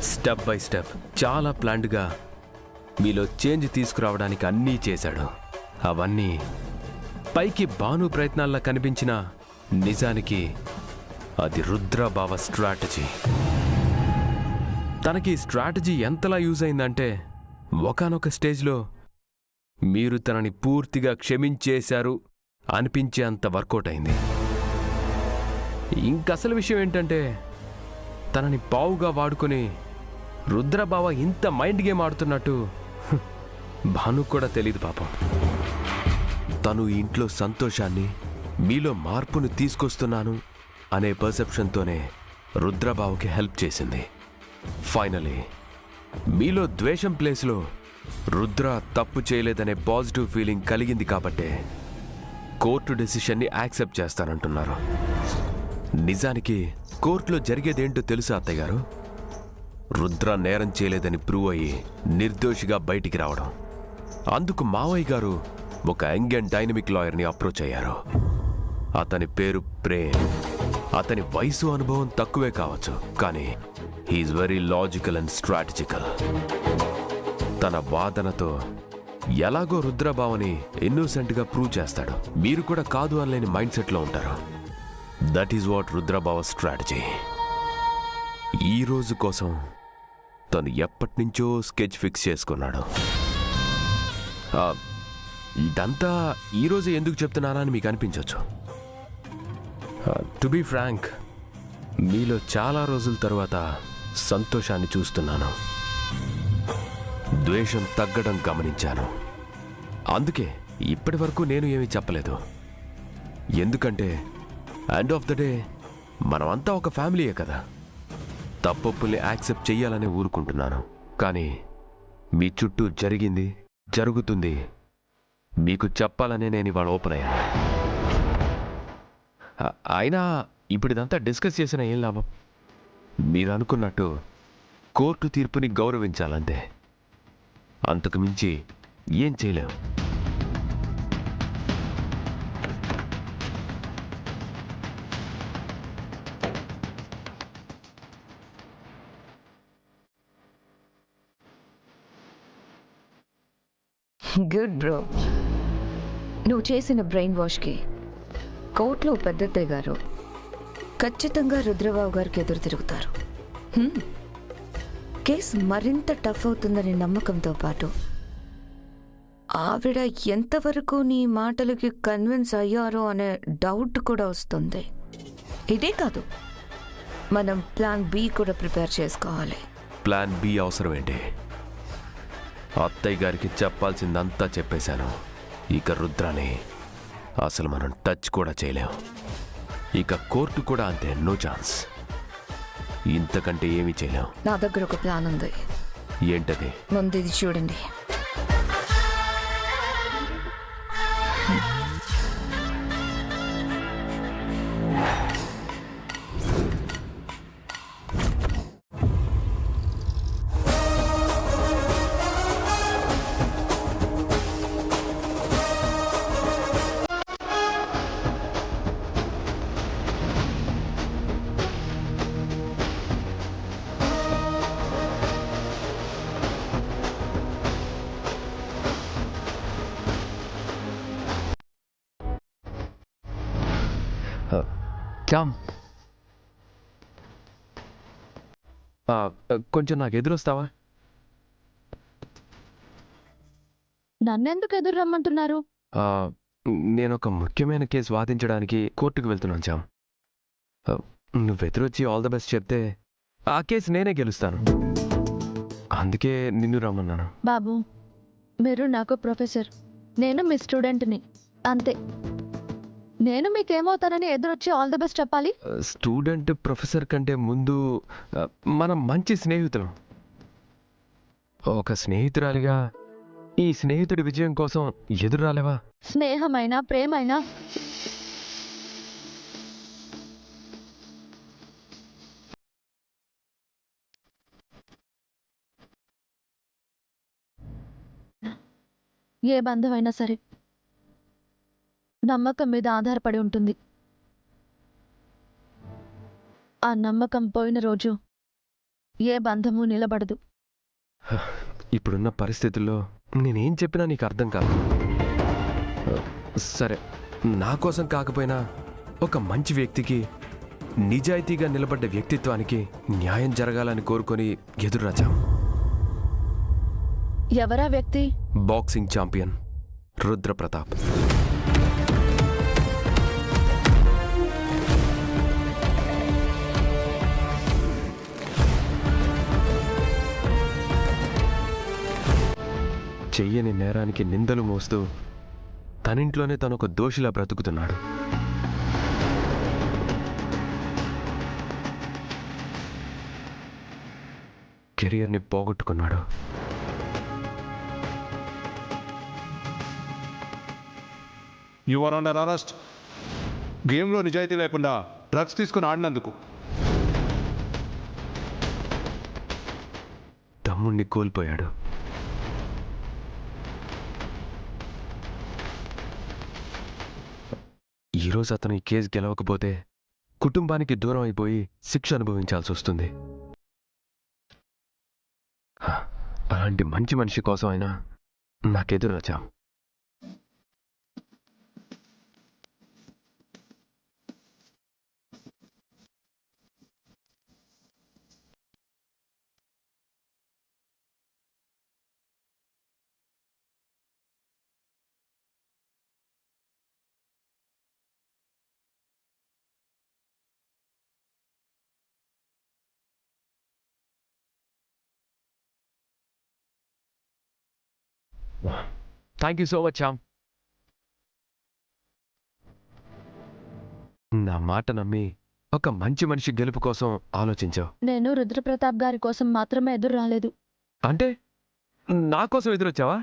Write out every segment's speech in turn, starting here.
Step by step చాలా ప్లాన్డ్గా మీలో చేంజ్ తీసుకురావడానికి అన్నీ చేశాడు. అవన్నీ పైకి భాను ప్రయత్నాల్లో కనిపించిన నిజానికి అది రుద్రబావ స్ట్రాటజీ. తనకి స్ట్రాటజీ ఎంతలా యూజ్ అయిందంటే ఒకానొక స్టేజ్లో మీరు తనని పూర్తిగా క్షమించేశారు అనిపించేంత వర్కౌట్ అయింది. ఇంకసలు విషయం ఏంటంటే తనని పావుగా వాడుకొని రుద్రబావ ఇంత మైండ్ గేమ్ ఆడుతున్నట్టు భాను కూడా తెలీదు పాపం. తను ఇంట్లో సంతోషాన్ని, మీలో మార్పును తీసుకొస్తున్నాను అనే పర్సెప్షన్తోనే రుద్రబావకి హెల్ప్ చేసింది. ఫైనలీ మీలో ద్వేషం ప్లేస్లో రుద్ర తప్పు చేయలేదనే పాజిటివ్ ఫీలింగ్ కలిగింది కాబట్టే కోర్టు డెసిషన్ని యాక్సెప్ట్ చేస్తానంటున్నారు. నిజానికి కోర్టులో జరిగేదేంటో తెలుసా అత్తయ్య గారు? రుద్ర నేరం చేయలేదని ప్రూవ్ అయ్యి నిర్దోషిగా బయటికి రావడం. అందుకు మావయ్య గారు ఒక యంగ్ అండ్ డైనమిక్ లాయర్ని అప్రోచ్ అయ్యారు. అతని పేరు ప్రేమ్. అతని వయసు అనుభవం తక్కువే కావచ్చు, కానీ he is very logical and strategical. తన వాదనతో ఎలాగో రుద్రబావని ఇన్నోసెంట్గా ప్రూవ్ చేస్తాడు. మీరు కూడా కాదు అనలేని మైండ్ సెట్లో ఉంటారు. దట్ ఈజ్ వాట్ రుద్రబావ స్ట్రాటజీ. ఈ రోజు కోసం తను ఎప్పటినుంచో స్కెచ్ ఫిక్స్ చేసుకున్నాడు. ఇదంతా ఈరోజు ఎందుకు చెప్తున్నానని మీకు అనిపించవచ్చు. టు బీ ఫ్రాంక్, మీలో చాలా రోజుల తర్వాత సంతోషాన్ని చూస్తున్నాను. ద్వేషం తగ్గడం గమనించాను. అందుకే ఇప్పటి వరకు నేను ఏమీ చెప్పలేదు. ఎందుకంటే ఎండ్ ఆఫ్ ద డే మనమంతా ఒక ఫ్యామిలీయే కదా. తప్పొప్పుల్ని యాక్సెప్ట్ చెయ్యాలని ఊరుకుంటున్నాను. కానీ మీ చుట్టూ జరిగింది, జరుగుతుంది మీకు చెప్పాలనే నేను ఇవాళ ఓపెన్ అయ్యాను. అయినా ఇప్పుడు ఇదంతా డిస్కస్ చేసిన ఏం లాభం? మీరు అనుకున్నట్టు కోర్టు తీర్పుని గౌరవించాలంతే. అంతకు మించి ఏం చేయలేము. Good bro. నువ్వు చేసిన బ్రెయిన్ వాష్కి కోర్టులో పెద్దత్తయ్య గారు ఖచ్చితంగా రుద్రబాబు గారికి ఎదురు తిరుగుతారు. కేసు మరింత టఫ్ అవుతుందనే నమ్మకంతో పాటు ఆవిడ ఎంతవరకు నీ మాటలకి కన్విన్స్ అయ్యారో అనే డౌట్ కూడా వస్తుంది. ఇదే కాదు, మనం ప్లాన్ బి కూడా ప్రిపేర్ చేసుకోవాలి. ప్లాన్ బి అవసరం ఏంటి? అత్తయ్య గారికి చెప్పాల్సిందంతా చెప్పేశాను. ఇక రుద్రాని అసలు మనం టచ్ కూడా చేయలేం. ఇక కోర్టు కూడా అంతే, నో ఛాన్స్. ఇంతకంటే ఏమీ చేయలేం. నా దగ్గర ఒక ప్లాన్ ఉంది. ఏంటది? ముందు ఇది చూడండి. కొంచెం నాకు ఎదురొస్తావా? నన్నెందుకు ఎదురు రమ్మంటున్నారు? నేను ఒక ముఖ్యమైన కేసు వాదించడానికి కోర్టుకు వెళ్తున్నాను చామ్. నువ్వు ఎదురొచ్చి ఆల్ ద బెస్ట్ చెప్తే ఆ కేసు నేనే గెలుస్తాను. అందుకే నిన్ను రమ్మన్నాను. బాబు, మీరు నాకు ప్రొఫెసర్, నేను మీ స్టూడెంట్ని, అంతే. నేను మీకేమవుతానని ఎదురొచ్చి ఆల్ ద బెస్ట్ చెప్పాలి? స్టూడెంట్ ప్రొఫెసర్ కంటే ముందు మనం మంచి స్నేహితులం. ఒక స్నేహితురాలిగా ఈ స్నేహితుడి విజయం కోసం ఎదురు రాలేవా? స్నేహమైనా ప్రేమైనా ఏ బంధమైనా సరే నమ్మకం మీద ఆధారపడి ఉంటుంది. ఆ నమ్మకం పోయిన రోజు ఏ బంధము నిలబడదు. ఇప్పుడున్న పరిస్థితుల్లో నేనేం చెప్పినా నీకు అర్థం కాదు. సరే, నా కోసం కాకపోయినా ఒక మంచి వ్యక్తికి, నిజాయితీగా నిలబడ్డ వ్యక్తిత్వానికి న్యాయం జరగాలని కోరుకొని ఎదురురాజాం. ఎవరా వ్యక్తి? Boxing champion Rudra Pratap. చెయ్యని నేరానికి నిందలు మోస్తూ తనింట్లోనే తనొక దోషిలా బ్రతుకుతున్నాడు. కెరియర్ని పోగొట్టుకున్నాడు. You are under arrest. గేమ్లో నిజాయితీ లేకుండా డ్రగ్స్ తీసుకుని ఆడినందుకు. తమ్ముణ్ణి కోల్పోయాడు. ఈరోజు అతను ఈ కేసు గెలవకపోతే కుటుంబానికి దూరం అయిపోయి శిక్ష అనుభవించాల్సి వస్తుంది. అలాంటి మంచి మనిషి కోసం అయినా నాకెదురు రచాం. థ్యాంక్ యూ సో మచ్ చామ్. నా మాట నమ్మి ఒక మంచి మనిషి గెలుపు కోసం ఆలోచించావు. నేను రుద్రప్రతాప్ గారి కోసం మాత్రమే ఎదురు రాలేదు. అంటే నా కోసం ఎదురొచ్చావా?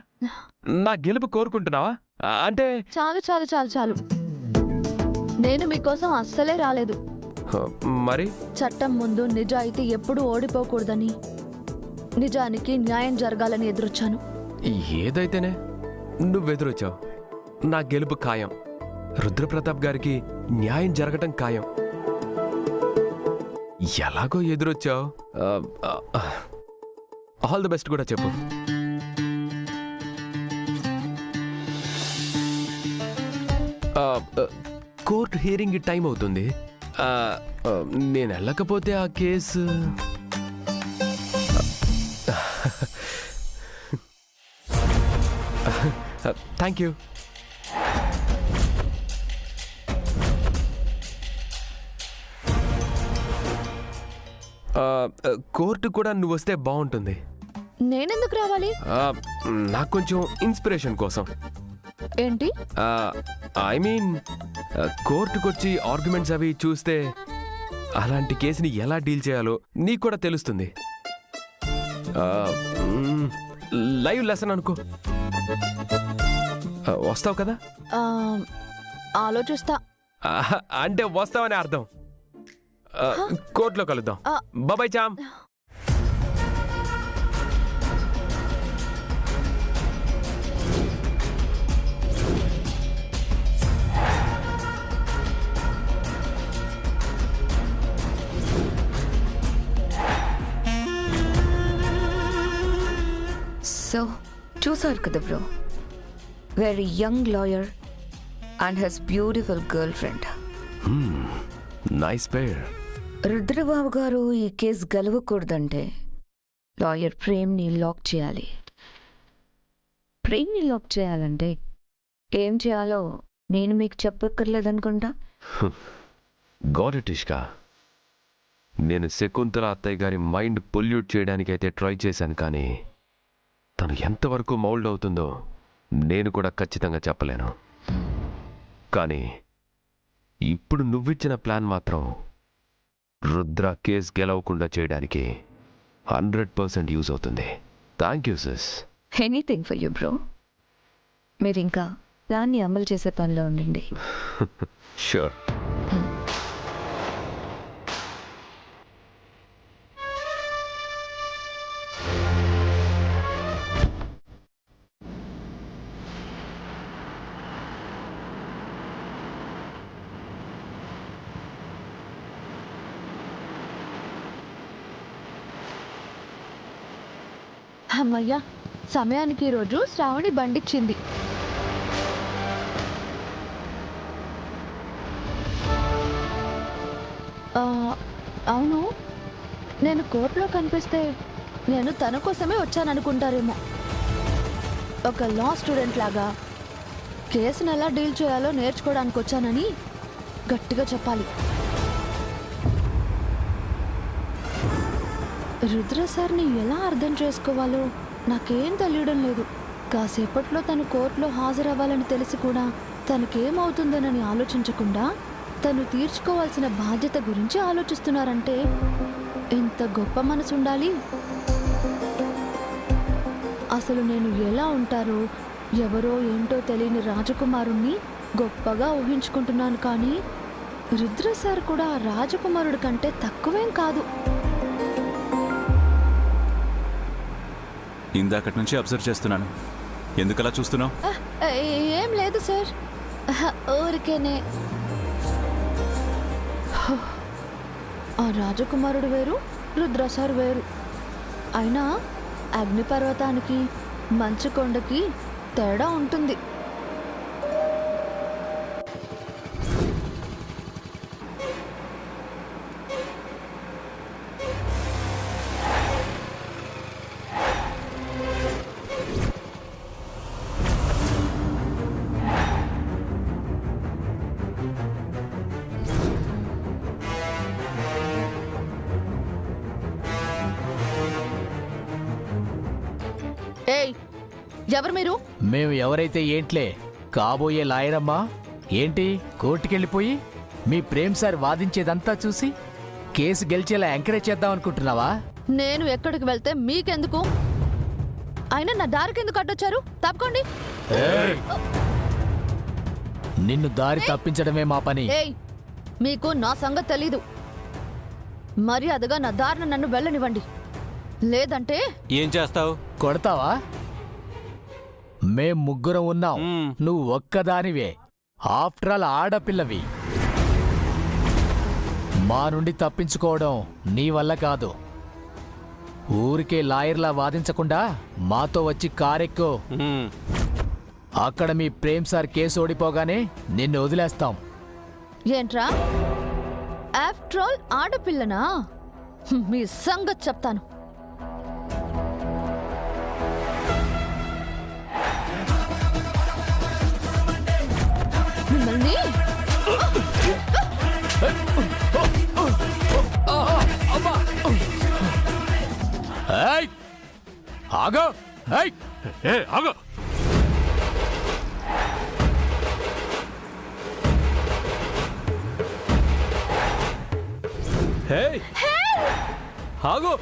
నా గెలుపు కోరుకుంటున్నావా? అంటే చాలు చాలు చాలు చాలు. నేను మీకోసం అస్సలే రాలేదు. మరి చట్టం ముందు నిజాయితీ ఎప్పుడూ ఓడిపోకూడదని, నిజానికి న్యాయం జరగాలని ఎదురొచ్చాను. ఏదైతేనే నువ్వెదురొచ్చావు. నా గెలుపు ఖాయం. రుద్రప్రతాప్ గారికి న్యాయం జరగటం ఖాయం. ఎలాగో ఎదురొచ్చావు. ఆల్ ది బెస్ట్ కూడా చెప్పు. కోర్టు హియరింగ్ టైం అవుతుంది. నేను వెళ్ళకపోతే ఆ కేసు థ్యాంక్ యూ. కోర్టు కూడా నువ్వు వస్తే బాగుంటుంది. నేనెందుకు రావాలి? నాకు కొంచెం ఇన్స్పిరేషన్ కోసం. ఏంటి? ఐ మీన్ కోర్టుకొచ్చి ఆర్గ్యుమెంట్స్ అవి చూస్తే అలాంటి కేసుని ఎలా డీల్ చేయాలో నీకు కూడా తెలుస్తుంది. లైవ్ లెసన్ అనుకో. వస్తావు కదా? ఆలోచిస్తా. అంటే వస్తావని అర్థం. కోర్టులో కలుద్దాం. బాబాయ్ చామ్. సో చూసారు కదా bro, very young lawyer and he's beautiful girlfriend. Nice pair. Rudrababu గారు ఈ కేసు గెలవకూడదంటే లాయర్ ప్రేమ్ని లాక్ చేయాలి. ప్రేమ్ని లాక్ చేయాలంటే ఏం చేయాలో నేను మీకు చెప్పక్కర్లేదనుకుంటా. Got it Ishka. నేను శకుంతల అత్తయ్య గారి మైండ్ పొల్యూట్ చేయడానికైతే ట్రై చేశాను, కానీ తను ఎంతవరకు మౌల్డ్ అవుతుందో నేను కూడా ఖచ్చితంగా చెప్పలేను. కానీ ఇప్పుడు నువ్విచ్చిన ప్లాన్ మాత్రం రుద్ర కేస్ గెలవకుండా చేయడానికి 100% యూజ్ అవుతుంది. Thank you sys. Anything for you bro. మీరు ఇంకా ప్లాన్ని అమలు చేసే పనిలో ఉండండి. షూర్. అమ్మయ్యా, సమయానికి ఈరోజు శ్రావణి బండిచ్చింది. అవును, నేను కోర్టులో కనిపిస్తే నేను తన కోసమే వచ్చాననుకుంటారేమో. ఒక లా స్టూడెంట్ లాగా కేసును ఎలా డీల్ చేయాలో నేర్చుకోవడానికి వచ్చానని గట్టిగా చెప్పాలి. రుద్ర సార్ని ఎలా అర్థం చేసుకోవాలో నాకేం తెలియడం లేదు. కాసేపట్లో తను కోర్టులో హాజరవ్వాలని తెలిసి కూడా తనకేమవుతుందోనని ఆలోచించకుండా తను తీర్చుకోవాల్సిన బాధ్యత గురించి ఆలోచిస్తున్నారంటే ఎంత గొప్ప మనసు ఉండాలి. అసలు నేను ఎలా ఉంటారో ఎవరో ఏంటో తెలియని రాజకుమారుణ్ణి గొప్పగా ఊహించుకుంటున్నాను, కానీ రుద్ర సార్ కూడా ఆ రాజకుమారుడి కంటే తక్కువేం కాదు. ఇందాకటి నుంచి అబ్జర్వ్ చేస్తున్నాను. ఎందుకలా చూస్తున్నావు? ఏం లేదు సార్, ఊరికేనే. ఆ రాజకుమారుడు వేరు, రుద్ర సార్ వేరు. అయినా అగ్నిపర్వతానికి మంచు కొండకి తేడా ఉంటుంది. ఏయ్, ఎవరు మీరు? మేము ఎవరైతే ఏంట్లే, కాబోయే లాయరమ్మా. ఏంటి కోర్టుకెళ్ళిపోయి మీ ప్రేమ్ సార్ వాదించేదంతా చూసి కేసు గెలిచేలా ఎంకరేజ్ చేద్దాం అనుకుంటున్నావా? నేను ఎక్కడికి వెళ్తే మీకెందుకు? అయినా నా దారికెందుకు అడ్డొచ్చారు? తప్పుకోండి. నిన్ను దారి తప్పించడమే మా పని. ఏయ్, మీకు నా సంగతి తెలీదు. మర్యాదగా నా దారిన నన్ను వెళ్ళనివ్వండి, లేదంటే ఏం చేస్తావు? కొడతావా? మేం ముగ్గురం ఉన్నాం, నువ్వు ఒక్కదానివే. ఆఫ్టర్ ఆల్ ఆడపిల్లవి. మా నుండి తప్పించుకోవడం నీ వల్ల కాదు. ఊరికే లాయర్లా వాదించకుండా మాతో వచ్చి కారెక్కో. అక్కడ మీ ప్రేమ్ సార్ కేసు ఓడిపోగానే నిన్ను వదిలేస్తాం. ఏంట్రా, ఆఫ్టర్ ఆల్ ఆడపిల్లనా? మీ సంగతి చెప్తాను. మిమ్మల్ని ఏయ్! ఆగు! ఏయ్! ఆగు! హే! ఆగు!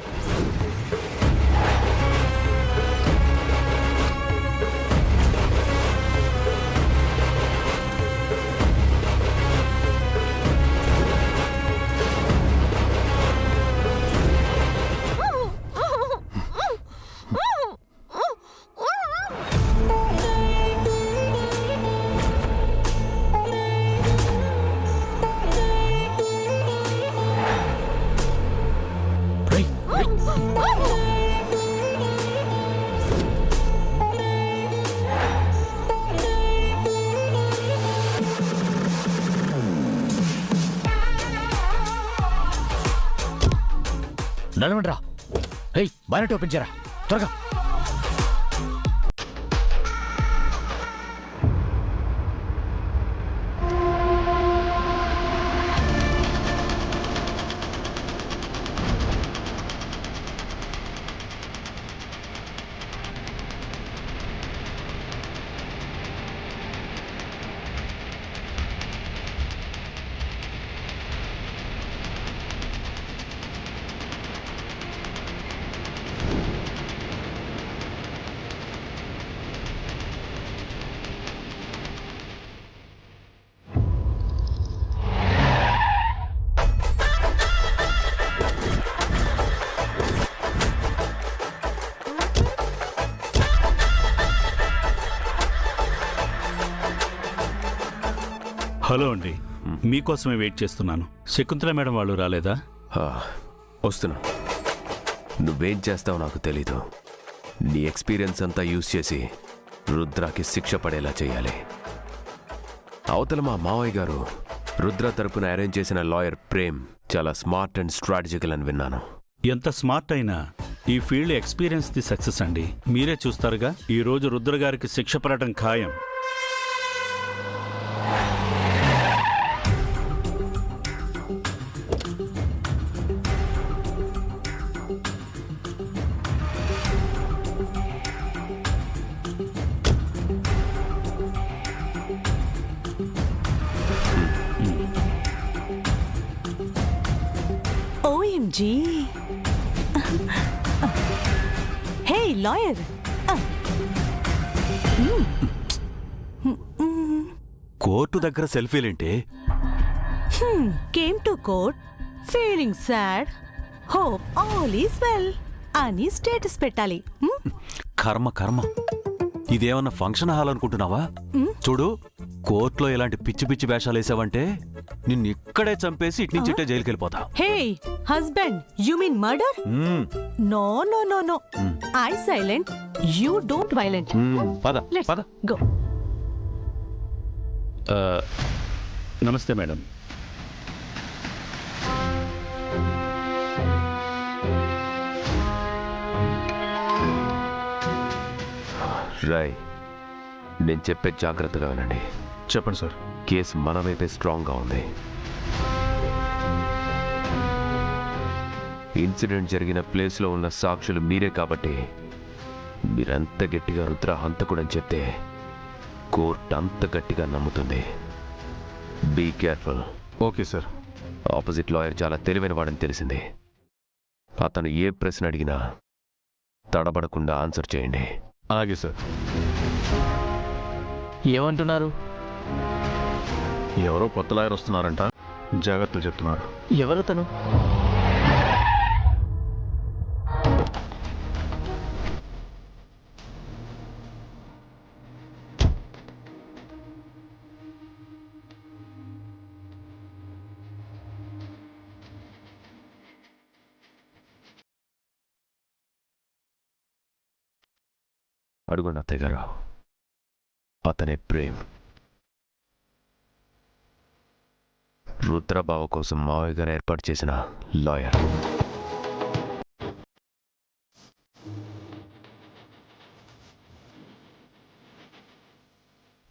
నడవండ్రా. ఏయ్, బానెట్ ఓపెన్ చేయరా త్వరగా. హలో అండి, మీకోసమే వెయిట్ చేస్తున్నాను. శకుంతల మేడం వాళ్ళు రాలేదా? వస్తున్నా. నువ్వేం చేస్తావో నాకు తెలీదు. నీ ఎక్స్పీరియన్స్ అంతా యూజ్ చేసి రుద్రాకి శిక్ష పడేలా చేయాలి. అవతల మా మావయ్య గారు రుద్ర తరపున అరేంజ్ చేసిన లాయర్ ప్రేమ్ చాలా స్మార్ట్ అండ్ స్ట్రాటజికల్ అని విన్నాను. ఎంత స్మార్ట్ అయినా ఈ ఫీల్డ్ ఎక్స్పీరియన్స్ ది సక్సెస్ అండి. మీరే చూస్తారుగా, ఈ రోజు రుద్ర గారికి శిక్ష పడటం ఖాయం. OMG. Hey, lawyer. కోర్టు దగ్గర సెల్ఫీలేంటి? Came to court, feeling sad. Hope all is well. అని స్టేటస్ పెట్టాలి. కర్మ కర్మ, ఇదేమన్నా ఫంక్షన్ హాల్ అనుకుంటున్నావా? చూడు, కోర్టులో ఇలాంటి పిచ్చి పిచ్చి వేషాలు వేసావంటే నిన్ను ఇక్కడే చంపేసి ఇటు నుంచి ఇట్టే జైలుకి వెళ్ళిపోతా. Hey, husband, you mean murder? No, no, no, no. I silent, you don't violent. పద Let's పద. go. నమస్తే మేడం. రాయ్, నేను చెప్పే జాగ్రత్తగా వినండి. చెప్పండి సార్. కేసు మన వైపే స్ట్రాంగ్గా ఉంది. ఇన్సిడెంట్ జరిగిన ప్లేస్లో ఉన్న సాక్షులు మీరే కాబట్టి మీరంత గట్టిగా రుద్ర హంతకుడని చెప్తే కోర్టు అంత గట్టిగా నమ్ముతుంది. Be careful. Okay sir. Opposite lawyer చాలా తెలివైన వాడని తెలిసింది. అతను ఏ ప్రశ్న అడిగినా తడబడకుండా ఆన్సర్ చేయండి. అలాగే సార్. ఏమంటున్నారు? ఎవరో కొత్త లాయర్ వస్తున్నారంట, జాగ్రత్తలు చెప్తున్నారు. ఎవరు తను? అడుగుండి అత్తయ్య గారు, అతనే ప్రేమ్. రుద్రబావ కోసం మావయ్య గారు ఏర్పాటు చేసిన లాయర్.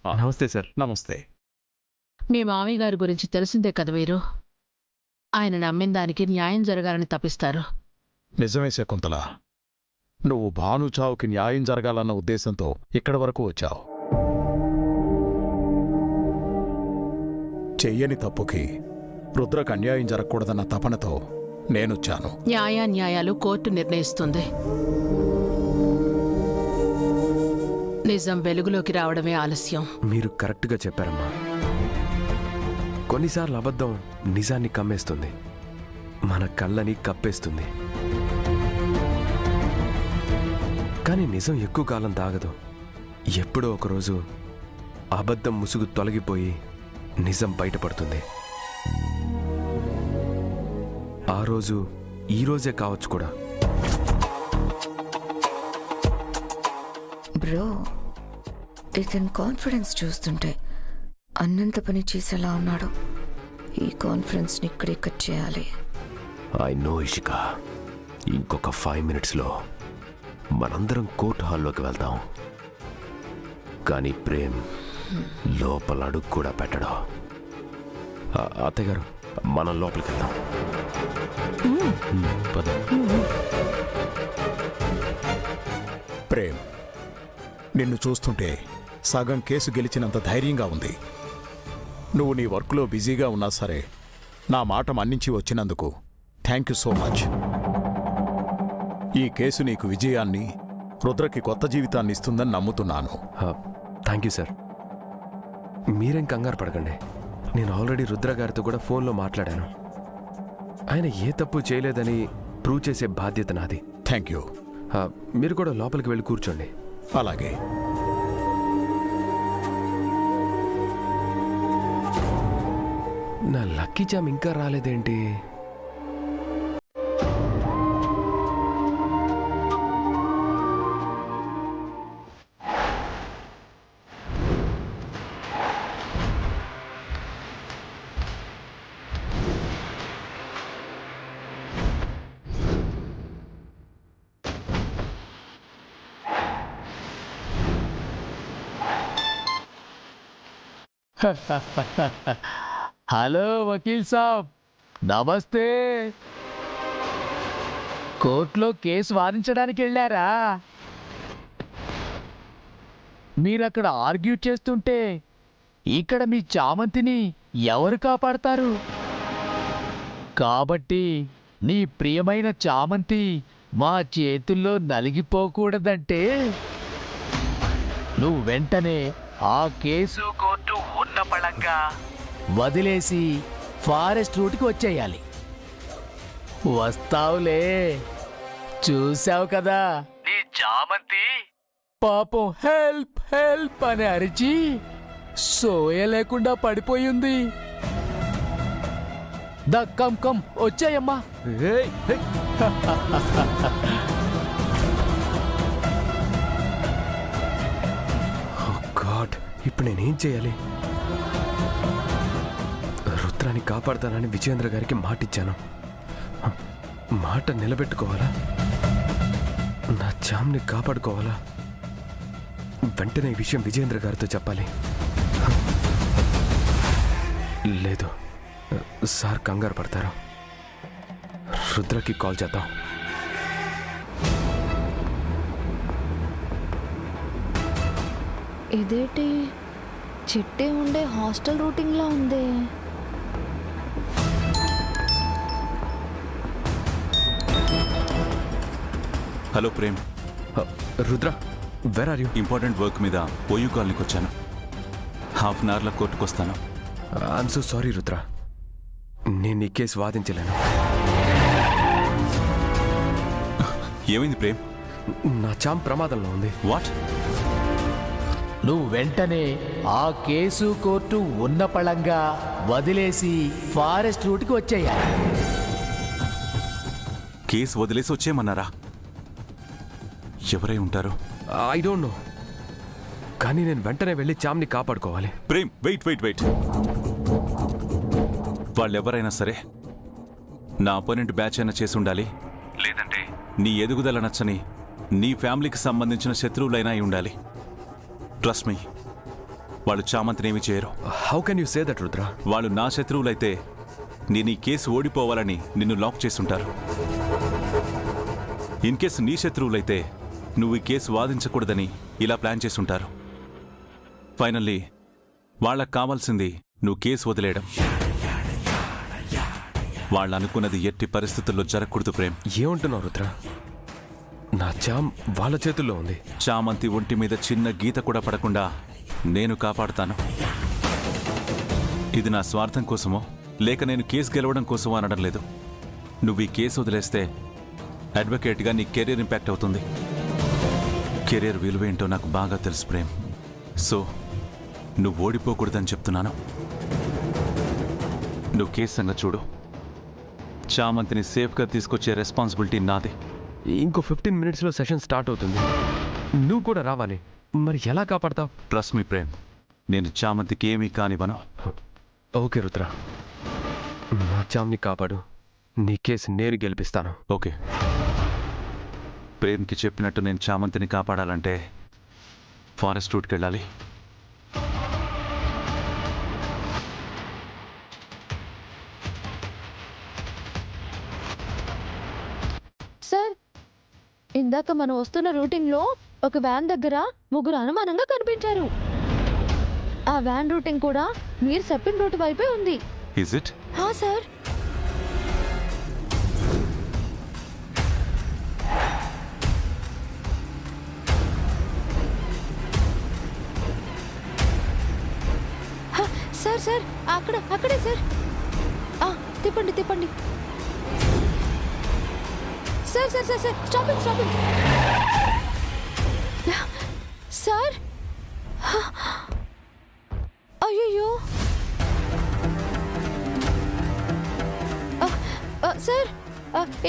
నమస్తే సార్. నమస్తే. మీ మామయ్య గారి గురించి తెలిసిందే కదా వీరు. ఆయన నమ్మిన దానికి న్యాయం జరగాలని తప్పిస్తారు. నిజమే శకుంతల, నువ్వు భాను చావుకి న్యాయం జరగాలన్న ఉద్దేశంతో ఇక్కడి వరకు వచ్చావు. చెయ్యని తప్పుకి రుద్రకు అన్యాయం జరగకూడదన్న తపనతో నేనొచ్చాను. న్యాయాన్యాయాలు కోర్టు నిర్ణయిస్తుంది. నిజం వెలుగులోకి రావడమే ఆలస్యం. మీరు కరెక్ట్గా చెప్పారమ్మా. కొన్నిసార్లు అబద్ధం నిజాన్ని కమ్మేస్తుంది, మన కళ్ళని కప్పేస్తుంది. కానీ నిజం ఎక్కువ కాలం దాగదు. ఎప్పుడో ఒకరోజు అబద్ధం ముసుగు తొలగిపోయి నిజం బయటపడుతుంది. ఆ రోజు ఈ రోజే కావచ్చు కూడా. బ్రో, ఇతని కాన్ఫిడెన్స్ చూస్తుంటే అన్నంత పని చేసేలా ఉన్నాడు. ఈ కాన్ఫిడెన్స్ని ఇక్కడే కట్ చేయాలి. I know Ishika. ఇంకొక 5 minutesలో మనందరం కోర్టు హాల్లోకి వెళ్తాం. కానీ ప్రేమ్ లోపల అడుగు కూడా పెట్టడం. అత్తయ్య గారు, మనం లోపలికి వెళ్దాం. పద. ప్రేమ్, నిన్ను చూస్తుంటే సగం కేసు గెలిచినంత ధైర్యంగా ఉంది. నువ్వు నీ వర్క్లో బిజీగా ఉన్నా సరే నా మాట మన్నించి వచ్చినందుకు థ్యాంక్ యూ సో మచ్. ఈ కేసు నీకు విజయాన్ని, రుద్రకి కొత్త జీవితాన్ని ఇస్తుందని నమ్ముతున్నాను. Thank you sir. మీరేం కంగారు పడకండి. నేను ఆల్రెడీ రుద్ర గారితో కూడా ఫోన్లో మాట్లాడాను. ఆయన ఏ తప్పు చేయలేదని ప్రూవ్ చేసే బాధ్యత నాది. Thank you. మీరు కూడా లోపలికి వెళ్ళి కూర్చోండి. అలాగే. నా లక్కీ జామ్ ఇంకా రాలేదేంటి? హలో వకీల్ సాబ్, నమస్తే. కోర్టులో కేసు వాదించడానికి వెళ్ళారా? మీరక్కడ ఆర్గ్యూ చేస్తుంటే ఇక్కడ మీ చామంతిని ఎవరు కాపాడతారు? కాబట్టి నీ ప్రియమైన చామంతి మా చేతుల్లో నలిగిపోకూడదంటే నువ్వు వెంటనే ఆ కేసు కోర్టు ఉన్న పళంగా వదిలేసి ఫారెస్ట్ రూట్కి వచ్చేయాలి. వస్తావులే, చూసావు కదా నీ చామంతి పాపం హెల్ప్ హెల్ప్ అని అరిచి సోయ లేకుండా పడిపోయింది. ద కమ్ కమ్ వచ్చాయమ్మా. గాడ్, ఇప్పుడు నేనేం చేయాలి? రుద్రాన్ని కాపాడతానని విజయేంద్ర గారికి మాటిచ్చాను. మాట నిలబెట్టుకోవాలా? నా చామ్ని కాపాడుకోవాలా? వెంటనే ఈ విషయం విజయేంద్ర గారితో చెప్పాలి. లేదు, సార్ కంగారు పడతారు. రుద్రకి కాల్ చేద్దాం. ఇదేంటి చిట్టే ఉండే హాస్టల్ రూటింగ్లా ఉంది. Hello Prem. Rudra, where are you? Important work మీద ఓయూ కాలనీకి వచ్చాను. హాఫ్ అన్ అవర్లో కోర్టుకు వస్తాను. ఐఎమ్ సో సారీ రుద్ర, నేను ఈ కేసు వాదించలేను. ఏమైంది ప్రేమ్? నా చామ్ ప్రమాదంలో ఉంది. వాట్? నువ్వు వెంటనే ఆ కేసు కోర్టు ఉన్న పళంగా వదిలేసి ఫారెస్ట్ రూట్కి వచ్చేయాలి. కేసు వదిలేసి వచ్చేయమన్నారా? ఎవరై ఉంటారు? ఐ డోంట్ నో, కానీ నేను వెంటనే వెళ్ళి చామ్ని కాపాడుకోవాలి. Prem, wait wait wait. వాళ్ళెవరైనా సరే నా అపోనెంట్ బ్యాచ్ అయినా చేసి ఉండాలి, లేదంటే నీ ఎదుగుదల నచ్చని నీ ఫ్యామిలీకి సంబంధించిన శత్రువులైనా అయి ఉండాలి. ట్రస్ట్ మీ, వాళ్ళు చామంతినేమి చేయరు. How can you say that Rudra? వాళ్ళు నా శత్రువులైతే నేను ఈ కేసు ఓడిపోవాలని నిన్ను లాక్ చేసుంటారు. ఇన్ కేసు నీ శత్రువులైతే నువ్వు ఈ కేసు వాదించకూడదని ఇలా ప్లాన్ చేసుంటారు. ఫైనల్లీ వాళ్ళకు కావాల్సింది నువ్వు కేసు వదిలేయడం. వాళ్ళు అనుకున్నది ఎట్టి పరిస్థితుల్లో జరగకూడదు ప్రేమ్. ఏమంటున్నావు రుద్ర? నా చామ్ వాళ్ళ చేతుల్లో ఉంది. చామంతి ఒంటి మీద చిన్న గీత కూడా పడకుండా నేను కాపాడుతాను. ఇది నా స్వార్థం కోసమో లేక నేను కేసు గెలవడం కోసమో అనడం లేదు. నువ్వు ఈ కేసు వదిలేస్తే అడ్వకేట్గా నీ కెరీర్ ఇంపాక్ట్ అవుతుంది. కెరీర్ విలువేంటో నాకు బాగా తెలుసు ప్రేమ్. సో నువ్వు ఓడిపోకూడదని చెప్తున్నాను. నువ్వు కేసు సంగతి చూడు. చామంతిని సేఫ్గా తీసుకొచ్చే రెస్పాన్సిబిలిటీ నాది. ఇంకో 15 minutesలో సెషన్ స్టార్ట్ అవుతుంది. నువ్వు కూడా రావాలి. మరి ఎలా కాపాడతావు? ట్రస్ట్ మీ ప్రేమ్, నేను చామంతికి ఏమీ కానివ్వను. ఓకే రుద్ర, నా చామ్ని కాపాడు. నీ కేసు నేను గెలిపిస్తాను. ఓకే. ప్రేమ్కి చెప్పినట్టు నేను చామంతిని కాపాడాలంటే ఫారెస్ట్ రూట్కి వెళ్ళాలి. సార్, ఇందాక మనం వస్తున్న రూటింగ్లో ఒక వ్యాన్ దగ్గర ముగ్గురు అనుమానంగా కనిపించారు. ఆ వ్యాన్ రూటింగ్ కూడా మీరు చెప్పిన రూట్ వైపే ఉంది. Is it? హా సార్. సార్ సార్, అక్కడే సార్. తిప్పండి తిప్పండి. Sir sir sir sir, stopping stopping. Sir, అయ్యో సార్,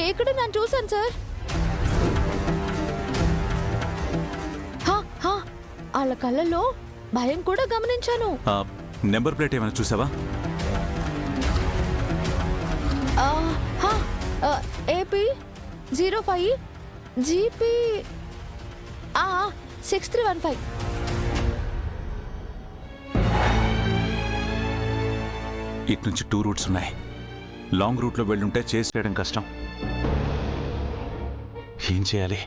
ఎక్కడ నన్ను చూశాను సార్. వాళ్ళ కళ్ళల్లో భయం కూడా గమనించాను. నెంబర్ ప్లేట్ ఏమైనా చూసావా? AP 05 GP 6315. ఇటు నుంచి 2 రూట్స్ ఉన్నాయి. లాంగ్ రూట్లో వెళ్ళుంటే చేసి చేయడం కష్టం. ఏం చేయాలి?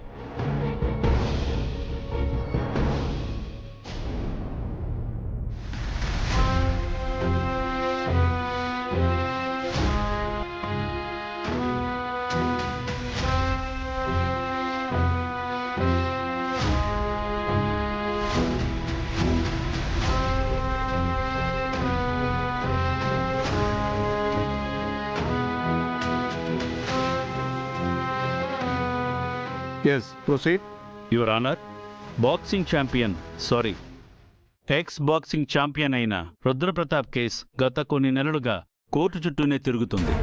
Yes, proceed. Your honour, boxing champion ex boxing champion అయిన రుద్రప్రతాప్ కేస్ గత కొన్ని నెలలుగా కోర్టు చుట్టూనే తిరుగుతుంది.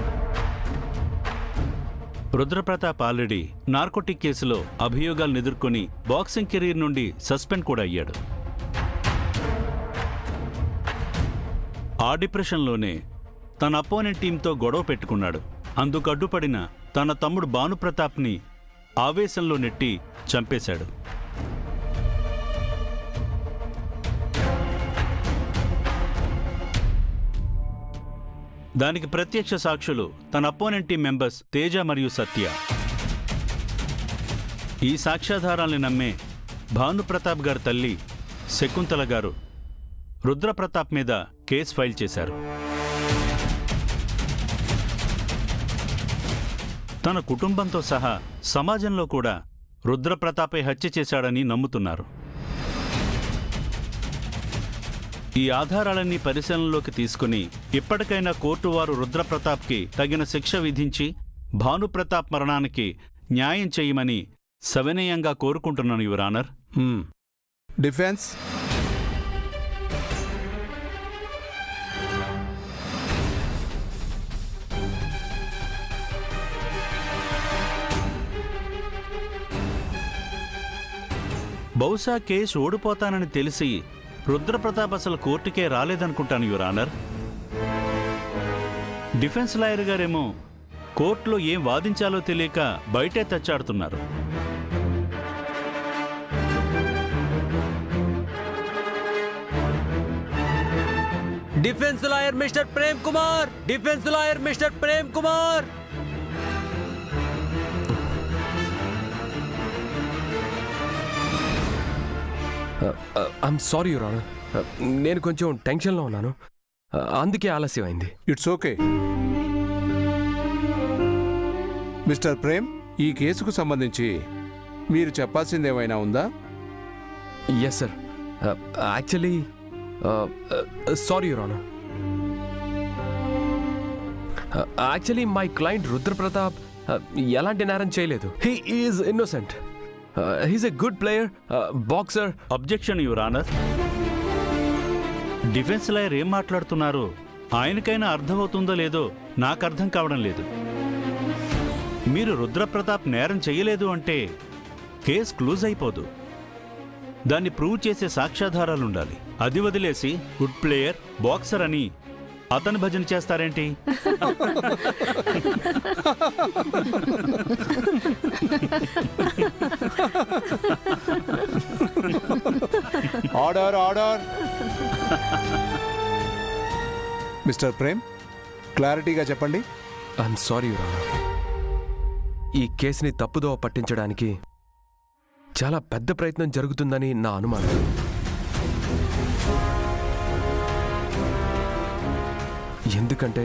రుద్రప్రతాప్ ఆల్రెడీ నార్కోటిక్ కేసులో అభియోగాలను ఎదుర్కొని బాక్సింగ్ కెరీర్ నుండి సస్పెండ్ కూడా అయ్యాడు. ఆ డిప్రెషన్లోనే తన అపోనెంట్ టీంతో గొడవ పెట్టుకున్నాడు. అందుకు అడ్డుపడిన తన తమ్ముడు భానుప్రతాప్ని ఆవేశంలో నెట్టి చంపేశాడు. దానికి ప్రత్యక్ష సాక్షులు తన అపోనెంట్ టీం మెంబర్స్ తేజ మరియు సత్య. ఈ సాక్ష్యాధారాల్ని నమ్మే భానుప్రతాప్ గారి తల్లి శకుంతల గారు రుద్రప్రతాప్ మీద కేసు ఫైల్ చేశారు. తన కుటుంబంతో సహా సమాజంలో కూడా రుద్రప్రతాపే హత్య చేశాడని నమ్ముతున్నారు. ఈ ఆధారాలన్నీ పరిశీలనలోకి తీసుకుని ఇప్పటికైనా కోర్టు వారు రుద్రప్రతాప్కి తగిన శిక్ష విధించి భానుప్రతాప్ మరణానికి న్యాయం చేయమని సవినయంగా కోరుకుంటున్నాను యువర్ ఆనర్. డిఫెన్స్. బహుశా కేసు ఓడిపోతానని తెలిసి రుద్రప్రతాప్ అసలు కోర్టుకే రాలేదనుకుంటాను యువర్ ఆనర్. డిఫెన్స్ లాయర్ గారేమో కోర్టులో ఏం వాదించాలో తెలియక బయటే తచ్చాడుతున్నారు. Defence lawyer mister Prem Kumar, defence lawyer mister Prem Kumar. I'm sorry your honour, నేను కొంచెం టెన్షన్లో ఉన్నాను, అందుకే ఆలస్యం అయింది. It's okay. మిస్టర్ ప్రేమ్, ఈ కేసుకు సంబంధించి మీరు చెప్పాల్సిందేమైనా ఉందా? Yes sir, actually sorry your honour, actually my client Rudrapratap ఎలాంటి నేరం చేయలేదు. He is innocent. He's a good player, boxer. Objection your honour. Defence lawyer ఏం మాట్లాడుతున్నారు ఆయనకైనా అర్థమవుతుందో లేదో నాకు అర్థం కావడం లేదు. మీరు రుద్రప్రతాప్ నేరం చేయలేదు అంటే కేసు క్లూజ్ అయిపోదు. దాన్ని ప్రూవ్ చేసే సాక్ష్యాధారాలుండాలి. అది వదిలేసి గుడ్ ప్లేయర్, బాక్సర్ అని అతను భజన చేస్తారేంటి? Order, order. మిస్టర్ ప్రేమ్, క్లారిటీగా చెప్పండి. ఐఎమ్ సారీ యువర్ ఆనర్, ఈ కేసుని తప్పుదోవ పట్టించడానికి చాలా పెద్ద ప్రయత్నం జరుగుతుందని నా అనుమానం. ఎందుకంటే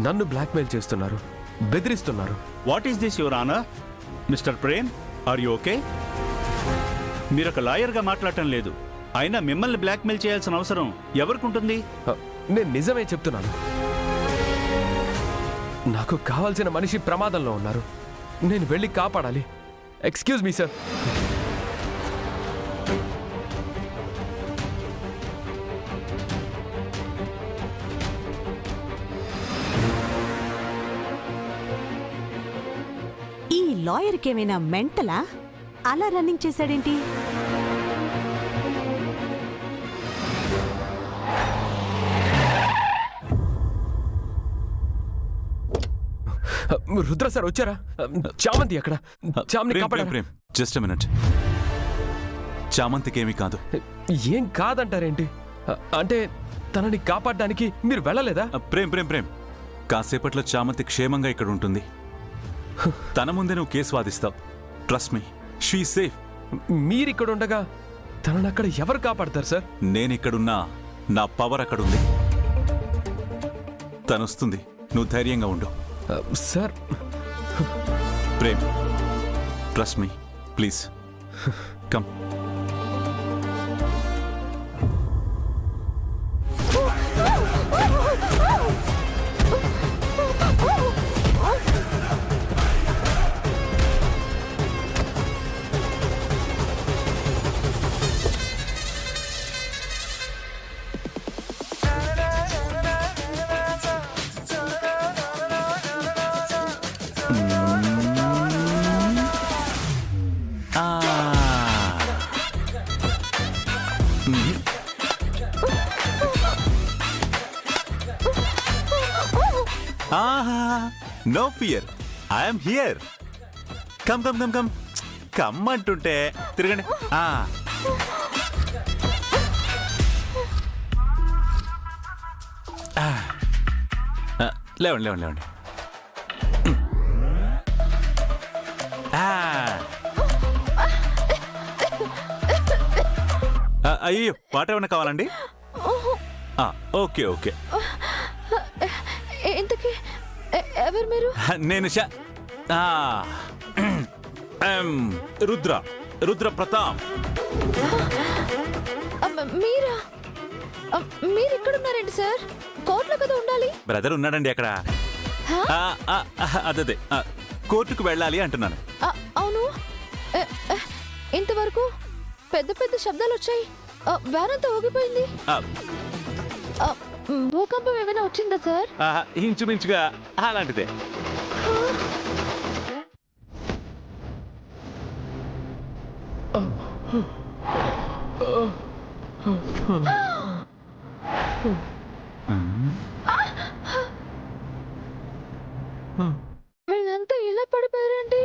నన్ను బ్లాక్మెయిల్ చేస్తున్నారు, బెదిరిస్తున్నారు. What is this your honour? Mister Prem, are you okay? మీరొక లాయర్గా మాట్లాడటం లేదు, అయినా మిమ్మల్ని బ్లాక్మెయిల్ చేయాల్సిన అవసరం ఎవరికుంటుంది? నేను నిజమే చెప్తున్నాను. నాకు కావాల్సిన మనిషి ప్రమాదంలో ఉన్నారు, నేను వెళ్ళి కాపాడాలి. Excuse me sir. ఈ లాయర్కి ఏమైనా మెంటలా? అలా రన్నింగ్ చేశాడేంటి? రుద్ర సార్ వచ్చారా? చామంతి అక్కడ. చామంతి కాపాడారా? Just a minute. చామంతికి ఏమీ కాదు. ఏం కాదంటారేంటి? అంటే తనని కాపాడడానికి మీరు వెళ్ళలేదా? ప్రేమ్ ప్రేమ్ ప్రేమ్ కాసేపట్లో చామంతి క్షేమంగా ఇక్కడ ఉంటుంది. తన ముందే నువ్వు కేసు వాదిస్తావు. Trust me, she safe. మీరిక్కడ ఉండగా తనని అక్కడ ఎవరు కాపాడతారు సార్? నేనిక్కడున్నా నా పవర్ అక్కడుంది. తనొస్తుంది, నువ్వు ధైర్యంగా ఉండు. Sir Prem trust me please come. No fear, I'm here. Come come come come come అంటుంటే తిరగండి. లేవండి లేవండి లేవండి. అయ్యో వాటర్ ఏమైనా కావాలండి? Okay okay. ఇంతకీ ఎవరు మీరు? నేను రుద్ర రుద్ర ప్రతాప్. మీరా? మీరు ఇక్కడ ఉన్నారండి సార్? కోర్టులో కదా ఉండాలి. బ్రదర్ ఉన్నాడండి అక్కడ. అదే కోర్టుకు వెళ్ళాలి అంటున్నాను. అవును, ఇంతవరకు పెద్ద పెద్ద శబ్దాలు వచ్చాయి. వ్యానంతా ఊగిపోయింది. భూకంపం ఏమైనా వచ్చిందా సార్? ఇంచుమించుగా అలాంటిదే. వీళ్ళంతా ఇలా పడిపోయారండి.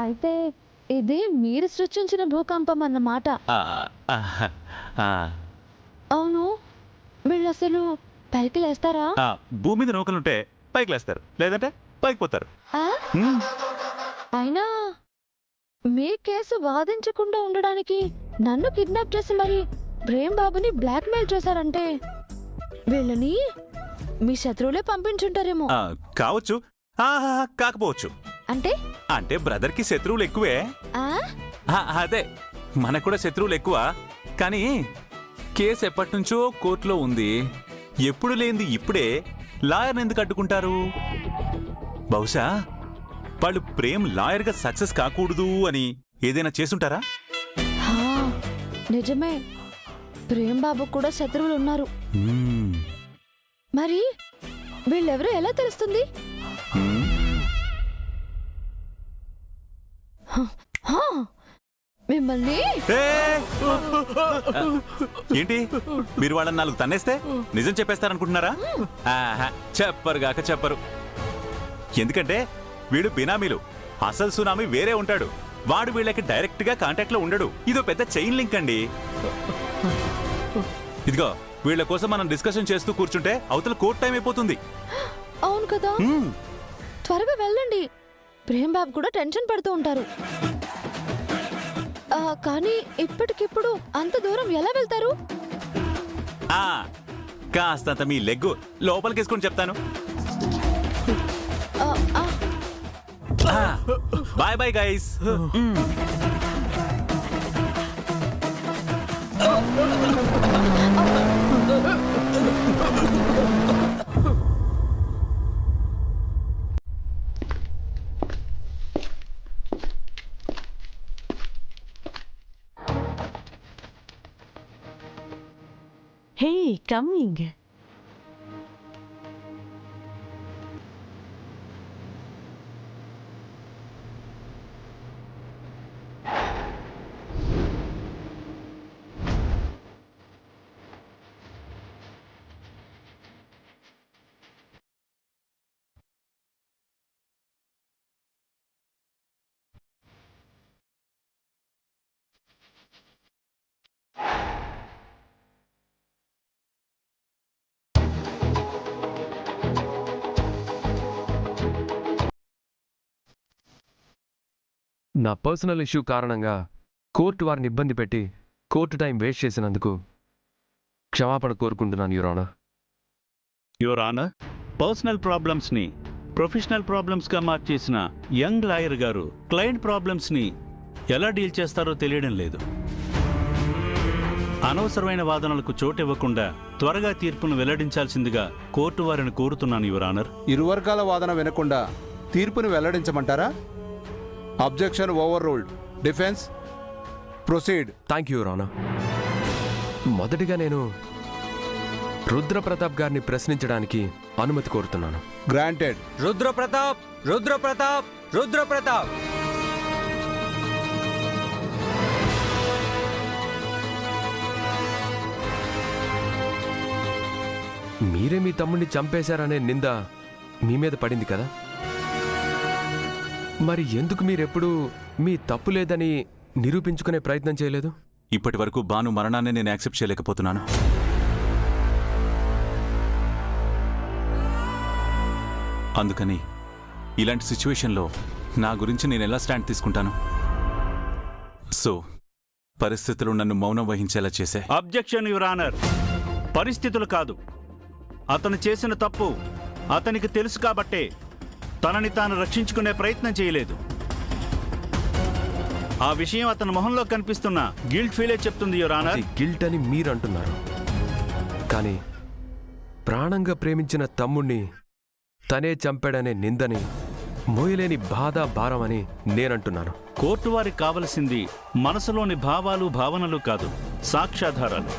అయితే ఇది మీరు సృష్టించిన భూకంపం అన్నమాట. అవును, వీళ్ళు అసలు పైకి లేస్తారా? భూమి మీద నౌకలుంటే పైకి లేస్తారు, లేదంటే పైకి పోతారు. అయినా మీ కేసు వాదించకుండా ఉండడానికి నన్ను కిడ్నాప్ చేసి మరి ప్రేమ్ బాబుని బ్లాక్మెయిల్ చేశారంటే వీళ్ళని మీ శత్రువులే పంపించుంటారేమో. కావచ్చు, కాకపోవచ్చు. అంటే అంటే బ్రదర్ కి శత్రువులు ఎక్కువే. అదే మనకు కూడా శత్రువులు ఎక్కువ. కానీ కేసు ఎప్పటి నుంచో కోర్టులో ఉంది. ఎప్పుడు లేనిది ఇప్పుడే లాయర్ని ఎందుకు అడ్డుకుంటారు? బహుశా వాళ్ళు ప్రేమ్ లాయర్గా సక్సెస్ కాకూడదు అని ఏదైనా చేసుంటారా? నిజమే, ప్రేమ్ బాబు కూడా శత్రువులు ఉన్నారు. మరి వీళ్ళెవరో ఎలా తెలుస్తుంది? మిమ్మల్ని ఏంటి మీరు వాళ్ళని 4 తన్నేస్తే నిజం చెప్పేస్తారనుకుంటున్నారా? చెప్పరుగాక చెప్పరు. ఎందుకంటే వీడు బినామీలు. అసలు సునామీ వేరే ఉంటాడు. వాడు వీళ్ళకి డైరెక్ట్ గా కాంటాక్ట్ లో ఉండడు. ఇదో పెద్ద చైన్ లింక్ అండి. ఇదిగో వీళ్ళ కోసం మనం డిస్కషన్ చేస్తూ కూర్చుంటే అవతల కోర్ట్ టైం అయిపోతుంది. అవును కదా, త్వరగా వెళ్ళండి. ప్రేమ్ బాబు కూడా టెన్షన్ పడుతూ ఉంటారు. కానీ ఇప్పటికిప్పుడు అంత దూరం ఎలా వెళ్తారు? కాస్తంత మీ లెగ్గు లోపలికేసుకొని చెప్తాను. Bye bye guys. Hey coming. నా పర్సనల్ ఇష్యూ కారణంగా కోర్టు వారిని ఇబ్బంది పెట్టి కోర్టు టైం వేస్ట్ చేసినందుకు క్షమాపణ కోరుకుంటున్నాను యువర్ ఆనర్. యువర్ ఆనర్, పర్సనల్ ప్రాబ్లమ్స్ని ప్రొఫెషనల్ ప్రాబ్లమ్స్గా మార్చేసిన యంగ్ లాయర్ గారు క్లయింట్ ప్రాబ్లమ్స్ని ఎలా డీల్ చేస్తారో తెలియడం లేదు. అనవసరమైన వాదనలకు చోటివ్వకుండా త్వరగా తీర్పును వెల్లడించాల్సిందిగా కోర్టు వారిని కోరుతున్నాను యువర్ ఆనర్. ఇరు వర్గాల వాదన వినకుండా తీర్పుని వెల్లడించమంటారా? Objection overruled. Defence proceed. Thank you your honour. మొదటిగా నేను రుద్రప్రతాప్ గారిని ప్రశ్నించడానికి అనుమతి కోరుతున్నాను. గ్రాంటెడ్. రుద్రప్రతాప్, రుద్రప్రతాప్, రుద్రప్రతాప్. మీరే మీ తమ్ముడిని చంపేశారనే నింద మీ మీద పడింది కదా, మరి ఎందుకు మీరెప్పుడు మీ తప్పు లేదని నిరూపించుకునే ప్రయత్నం చేయలేదు? ఇప్పటి వరకు భాను మరణాన్ని నేను యాక్సెప్ట్ చేయలేకపోతున్నాను. అందుకని ఇలాంటి సిచ్యువేషన్లో నా గురించి నేను ఎలా స్టాండ్ తీసుకుంటాను? సో పరిస్థితులు నన్ను మౌనం వహించేలా చేసే. Objection your honour. పరిస్థితులు కాదు, అతను చేసిన తప్పు అతనికి తెలుసు కాబట్టే తనని తాను రక్షించుకునే ప్రయత్నం చేయలేదు. ఆ విషయం అతని మొహంలో కనిపిస్తున్న గిల్ట్ ఫీలే చెప్తుంది యువర్ ఆనర్. గిల్ట్ అని మీరు అంటున్నారు, కానీ ప్రాణంగా ప్రేమించిన తమ్ముణ్ణి తనే చంపాడనే నిందని మోయలేని బాధ భారం అని నేనంటున్నాను. కోర్టు వారికి కావలసింది మనసులోని భావాలు భావనలు కాదు, సాక్ష్యాధారాలు.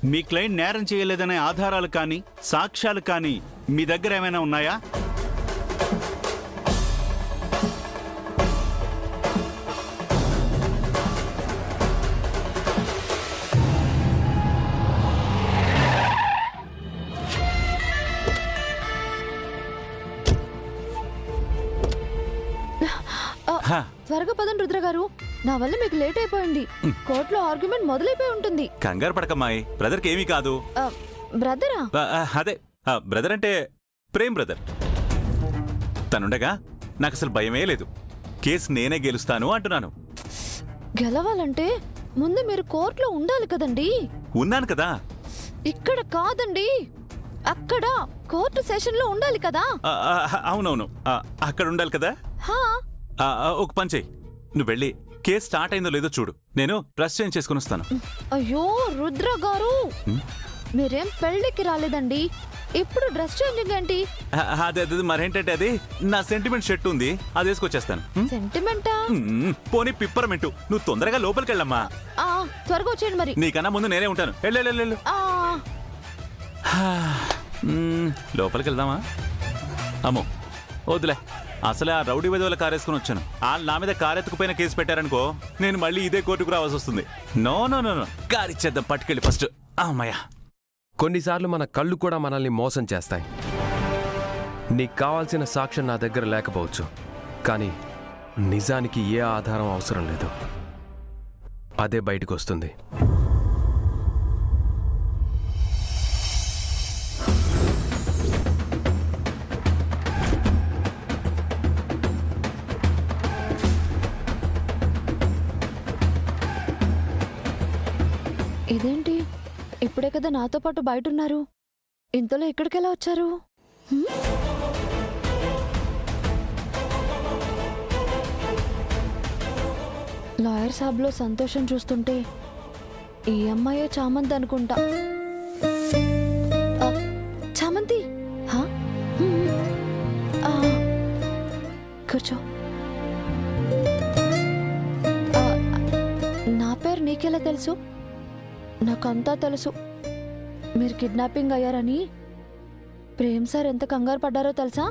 మీ క్లయింట్ నేరం చేయలేదనే ఆధారాలు కానీ సాక్ష్యాలు కానీ మీ దగ్గర ఏమైనా ఉన్నాయా? త్వరగా పదండి రుద్ర గారు, నా వల్ల మీకు లేట్ అయిపోయింది. కోర్టులో ఆర్గ్యుమెంట్ మొదలైపోయి ఉంటుంది. కంగారు పడకమ్మాయి, బ్రదర్కి ఏమీ కాదు. బ్రదరా? అదే బ్రదర్ అంటే ప్రేమ్ బ్రదర్. తనుండగా నాకు అసలు భయమే లేదు. కేసు నేనే గెలుస్తాను అంటున్నాను. గెలవాలంటే ముందు మీరు కోర్టులో ఉండాలి కదండి. ఉన్నాను కదా. ఇక్కడ కాదండి, అక్కడ కోర్టు సెషన్ లో ఉండాలి కదా. అవునవును, అక్కడ ఉండాలి కదా. ఒక పని చెయ్యి, నువ్వు వెళ్ళి కేసు స్టార్ట్ అయిందో లేదో చూడు, నేను డ్రెస్ చేంజ్ చేసుకుని వస్తాను. అయ్యో రుద్ర గారు, మీరేం పెళ్లికి రాలేదండి, ఇప్పుడు డ్రెస్ చేంజింగ్ ఏంటి? అదే మరేంటంటే అది నా సెంటిమెంట్ షర్ట్ ఉంది, అది వేసుకొచ్చేస్తాను. సెంటిమెంటా? పోనీ పిప్పరమెంటు, నువ్వు తొందరగా లోపలికి వెళ్ళమ్మా. త్వరగా వచ్చేయండి మరి. నీకన్నా ముందు నేనే ఉంటాను. వెళ్ళు. లోపలికి వెళ్దామా? అమ్మో వద్దులే, అసలే ఆ రౌడీ విధవల కారు వేసుకుని వచ్చాను. వాళ్ళు నా మీద కారు ఎత్తుకుపోయిన కేసు పెట్టారనుకో, నేను మళ్ళీ ఇదే కోర్టుకు రావాల్సి వస్తుంది. నో కారు ఇచ్చేద్దాం, పట్టుకెళ్ళి ఫస్ట్. అమ్మయ్యా. కొన్నిసార్లు మన కళ్ళు కూడా మనల్ని మోసం చేస్తాయి. నీకు కావాల్సిన సాక్ష్యం నా దగ్గర లేకపోవచ్చు, కానీ నిజానికి ఏ ఆధారం అవసరం లేదు, అదే బయటకు వస్తుంది. ఇదేంటి, ఇప్పుడే కదా నాతో పాటు బయట ఉన్నారు, ఇంతలో ఇక్కడికెలా వచ్చారు? లాయర్ సాబ్లో సంతోషం చూస్తుంటే ఈ అమ్మాయే చామంతి అనుకుంటా. చామంతి, కూర్చో. నా పేరు నీకెలా తెలుసు? నాకంతా తెలుసు. మీరు కిడ్నాపింగ్ అయ్యారని ప్రేమ్ సార్ ఎంత కంగారు పడ్డారో తెలుసా?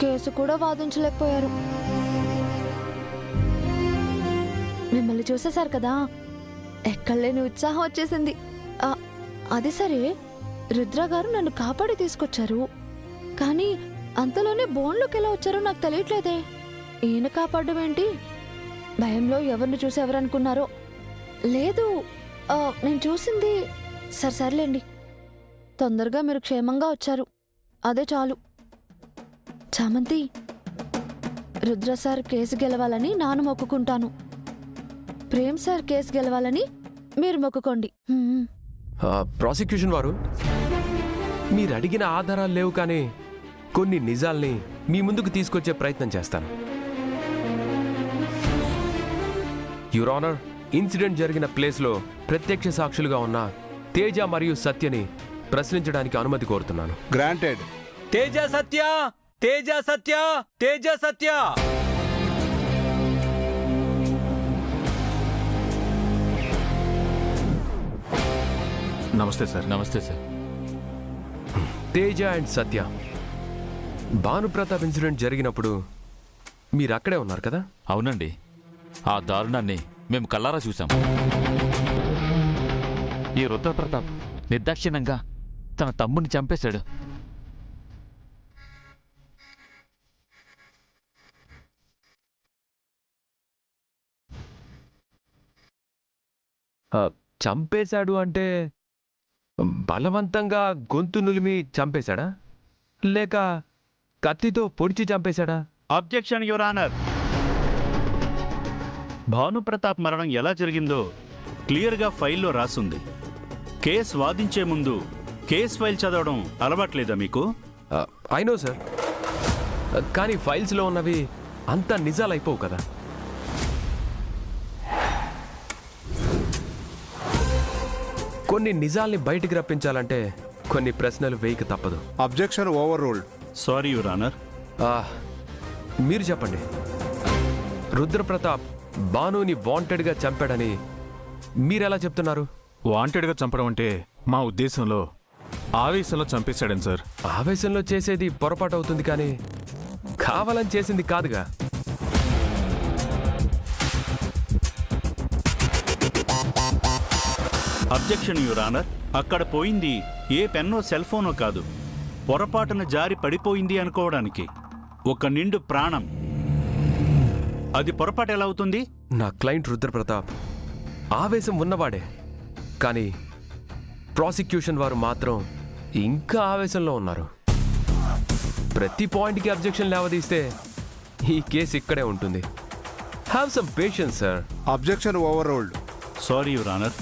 కేసు కూడా వాదించలేకపోయారు. మిమ్మల్ని చూసేశారు కదా, ఎక్కడలేని ఉత్సాహం వచ్చేసింది. అది సరే, రుద్ర గారు నన్ను కాపాడి తీసుకొచ్చారు, కానీ అంతలోనే బోన్లోకి ఎలా వచ్చారో నాకు తెలియట్లేదే. ఈయన కాపాడడం ఏంటి? భయంలో ఎవరిని చూసి ఎవరనుకున్నారో. లేదు, నేను చూసింది. సర్లేండి, తొందరగా మీరు క్షేమంగా వచ్చారు, అదే చాలు. చామంతి, రుద్ర సార్ కేసు గెలవాలని నాను మొక్కుకుంటాను. ప్రేమ్ సార్ కేసు గెలవాలని మీరు మొక్కుకోండి. ప్రాసిక్యూషన్ వారు, మీరు అడిగిన ఆధారాలు లేవు, కానీ కొన్ని నిజాల్ని మీ ముందుకు తీసుకొచ్చే ప్రయత్నం చేస్తాను. యువర్ ఆనర్, ఇన్సిడెంట్ జరిగిన ప్లేస్లో ప్రత్యక్ష సాక్షులుగా ఉన్న తేజ మరియు సత్యని ప్రశ్నించడానికి అనుమతి కోరుతున్నాను. గ్రాంటెడ్. తేజ సత్య, తేజ సత్య, తేజ సత్య. నమస్తే సార్. నమస్తే sir. Teja and Satya, Bhanu Pratap incident జరిగినప్పుడు మీరు అక్కడే ఉన్నారు కదా? అవునండి, ఆ దారుణాన్ని మేము కళ్ళారా చూసాం. ఈ రుద్రప్రతాప్ నిర్దాక్షిణ్యంగా తన తమ్ముడిని చంపేశాడు. చంపేశాడు అంటే బలవంతంగా గొంతు నులిమి చంపేశాడా, లేక కత్తితో పొడిచి చంపేశాడా? Objection your honour. భానుప్రతాప్ మరణం ఎలా జరిగిందో క్లియర్గా ఫైల్లో రాసుంది. కేసు వాదించే ముందు కేస్ ఫైల్ చదవడం అలవాట్లేదా మీకు? అయినో సార్, కానీ ఫైల్స్లో ఉన్నవి అంతా నిజాలైపోవు కదా. కొన్ని నిజాల్ని బయటికి రప్పించాలంటే కొన్ని ప్రశ్నలు వేయక తప్పదు. Objection over ruled. Sorry your honour. మీరు చెప్పండి, రుద్రప్రతాప్ భానుని వాంటెడ్గా చంపాడని మీరెలా చెప్తున్నారు? వాంటెడ్గా చంపడం అంటే మా ఉద్దేశంలో ఆవేశంలో చంపేశాడని సార్. ఆవేశంలో చేసేది పొరపాటు అవుతుంది, కానీ కావాలని చేసింది కాదుగా. Objection your honour. అక్కడ పోయింది ఏ పెన్నో సెల్ ఫోనో కాదు, పొరపాటున జారి పడిపోయింది అనుకోవడానికి ఒక నిండు ప్రాణం. అది పొరపాటు ఎలా అవుతుంది? నా క్లయింట్ రుద్రప్రతాప్ ఆవేశం ఉన్నవాడే, కానీ ప్రాసిక్యూషన్ వారు మాత్రం ఇంకా ఆవేశంలో ఉన్నారు. ప్రతి పాయింట్కి అబ్జెక్షన్ లేవదీస్తే ఈ కేసు ఇక్కడే ఉంటుంది. Have some patience sir. Objection over ruled. Sorry your honour.